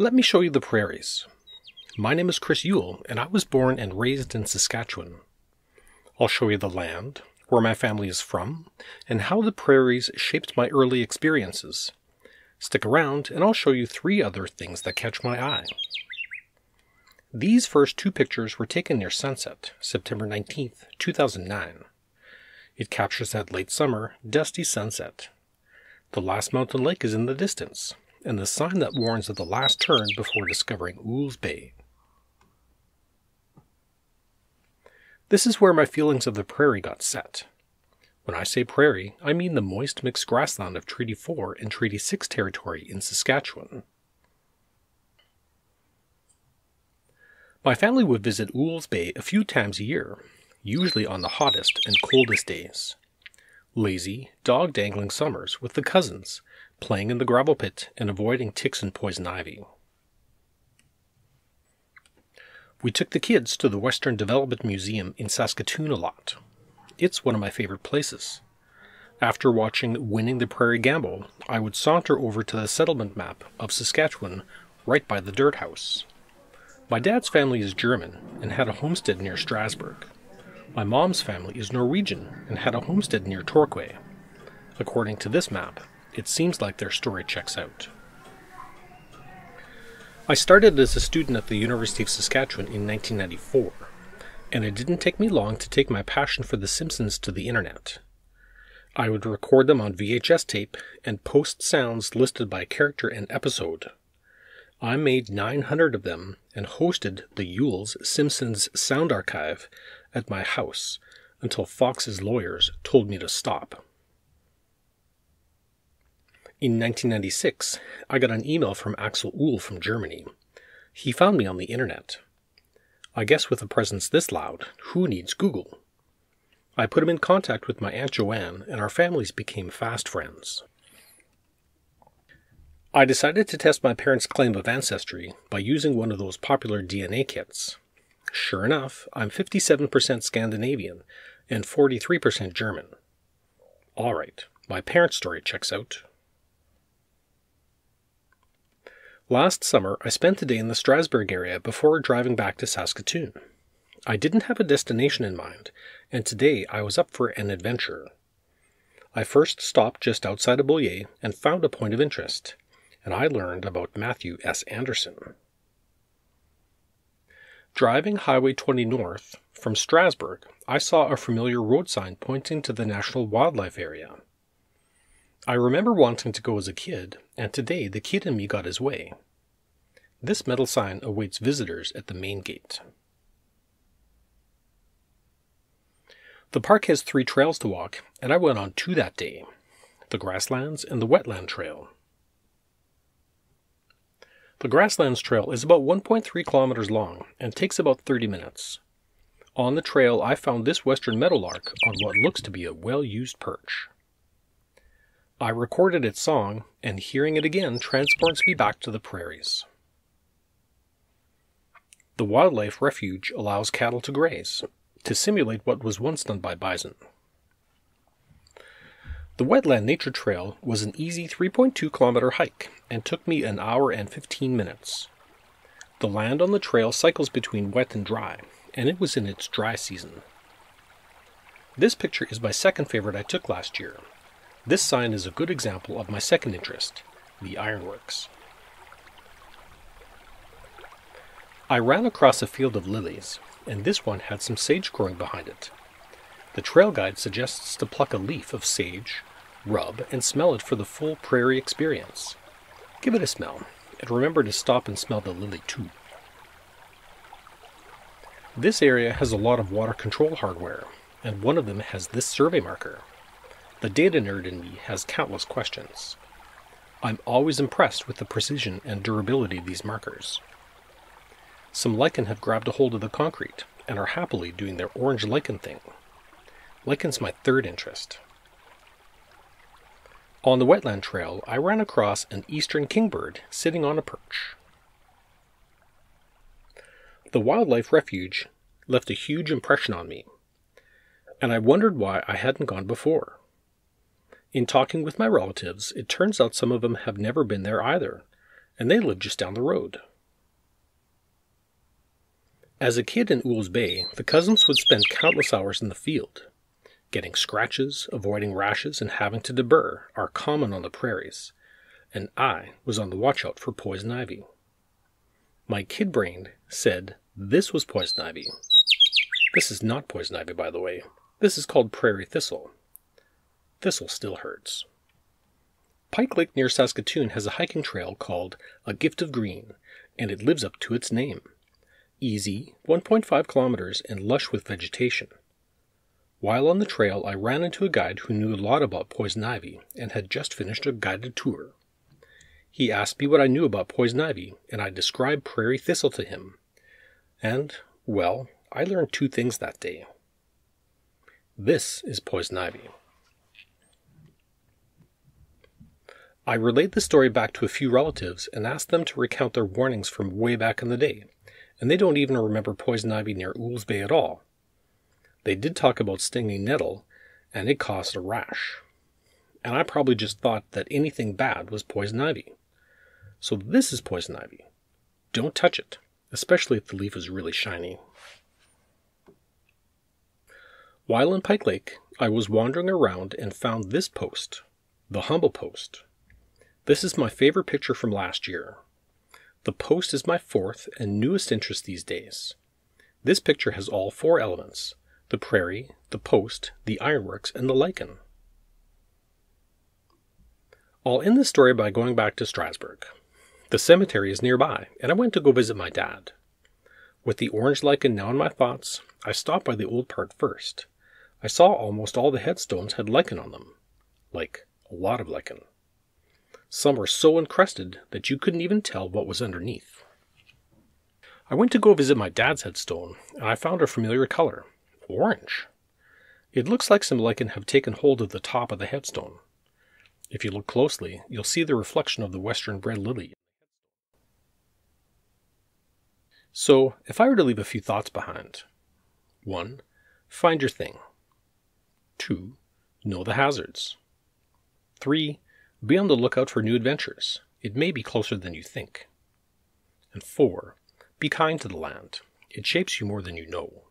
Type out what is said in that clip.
Let me show you the prairies. My name is Chris Yule, and I was born and raised in Saskatchewan. I'll show you the land, where my family is from, and how the prairies shaped my early experiences. Stick around, and I'll show you 3 other things that catch my eye. These first 2 pictures were taken near sunset, September 19th, 2009. It captures that late summer, dusty sunset. The last mountain lake is in the distance, and the sign that warns of the last turn before discovering Ools Bay. This is where my feelings of the prairie got set. When I say prairie, I mean the moist mixed grassland of Treaty 4 and Treaty 6 territory in Saskatchewan. My family would visit Ools Bay a few times a year, usually on the hottest and coldest days. Lazy, dog-dangling summers with the cousins, playing in the gravel pit and avoiding ticks and poison ivy. We took the kids to the Western Development Museum in Saskatoon a lot. It's one of my favorite places. After watching Winning the Prairie Gamble, I would saunter over to the settlement map of Saskatchewan right by the dirt house. My dad's family is German and had a homestead near Strasbourg. My mom's family is Norwegian and had a homestead near Torquay. According to this map, it seems like their story checks out. I started as a student at the University of Saskatchewan in 1994, and it didn't take me long to take my passion for The Simpsons to the internet. I would record them on VHS tape and post sounds listed by character and episode. I made 900 of them and hosted the Yule's Simpsons Sound Archive at my house until Fox's lawyers told me to stop. In 1996, I got an email from Axel Uhl from Germany. He found me on the internet. I guess with a presence this loud, who needs Google? I put him in contact with my Aunt Joanne, and our families became fast friends. I decided to test my parents' claim of ancestry by using one of those popular DNA kits. Sure enough, I'm 57% Scandinavian and 43% German. Alright, my parents' story checks out. Last summer, I spent a day in the Strasbourg area before driving back to Saskatoon. I didn't have a destination in mind, and today I was up for an adventure. I first stopped just outside of Beaulieu and found a point of interest, and I learned about Matthew S. Anderson. Driving Highway 20 north from Strasbourg, I saw a familiar road sign pointing to the National Wildlife Area. I remember wanting to go as a kid, and today the kid in me got his way. This metal sign awaits visitors at the main gate. The park has 3 trails to walk, and I went on 2 that day, the Grasslands and the Wetland Trail. The Grasslands Trail is about 1.3 kilometers long and takes about 30 minutes. On the trail, I found this Western Meadowlark on what looks to be a well-used perch. I recorded its song, and hearing it again transports me back to the prairies. The wildlife refuge allows cattle to graze, to simulate what was once done by bison. The Wetland Nature Trail was an easy 3.2-kilometer hike and took me an hour and 15 minutes. The land on the trail cycles between wet and dry, and it was in its dry season. This picture is my second favorite I took last year. This sign is a good example of my second interest, the ironworks. I ran across a field of lilies, and this one had some sage growing behind it. The trail guide suggests to pluck a leaf of sage, rub, and smell it for the full prairie experience. Give it a smell, and remember to stop and smell the lily too. This area has a lot of water control hardware, and one of them has this survey marker. The data nerd in me has countless questions. I'm always impressed with the precision and durability of these markers. Some lichen have grabbed a hold of the concrete and are happily doing their orange lichen thing. Lichen's my third interest. On the Wetland Trail, I ran across an eastern kingbird sitting on a perch. The wildlife refuge left a huge impression on me, and I wondered why I hadn't gone before. In talking with my relatives, it turns out some of them have never been there either, and they lived just down the road. As a kid in Oules Bay, the cousins would spend countless hours in the field. Getting scratches, avoiding rashes, and having to deburr are common on the prairies, and I was on the watch out for poison ivy. My kid brain said this was poison ivy. This is not poison ivy, by the way. This is called prairie thistle. Thistle still hurts. Pike Lake near Saskatoon has a hiking trail called A Gift of Green, and it lives up to its name. Easy, 1.5 kilometers, and lush with vegetation. While on the trail, I ran into a guide who knew a lot about poison ivy and had just finished a guided tour. He asked me what I knew about poison ivy, and I described prairie thistle to him. And, well, I learned two things that day. This is poison ivy. I relayed the story back to a few relatives and asked them to recount their warnings from way back in the day, and they don't even remember poison ivy near Oules Bay at all. They did talk about stinging nettle, and it caused a rash. And I probably just thought that anything bad was poison ivy. So this is poison ivy. Don't touch it, especially if the leaf is really shiny. While in Pike Lake, I was wandering around and found this post, the Humble Post. This is my favorite picture from last year. The post is my fourth and newest interest these days. This picture has all four elements: the prairie, the post, the ironworks, and the lichen. I'll end this story by going back to Strasbourg. The cemetery is nearby, and I went to go visit my dad. With the orange lichen now in my thoughts, I stopped by the old part first. I saw almost all the headstones had lichen on them. Like, a lot of lichen. Some were so encrusted that you couldn't even tell what was underneath. I went to go visit my dad's headstone, and I found a familiar color. Orange. It looks like some lichen have taken hold of the top of the headstone. If you look closely, you'll see the reflection of the western red lily. So, if I were to leave a few thoughts behind: 1. Find your thing. 2. Know the hazards. 3. Be on the lookout for new adventures. It may be closer than you think. And 4. Be kind to the land. It shapes you more than you know.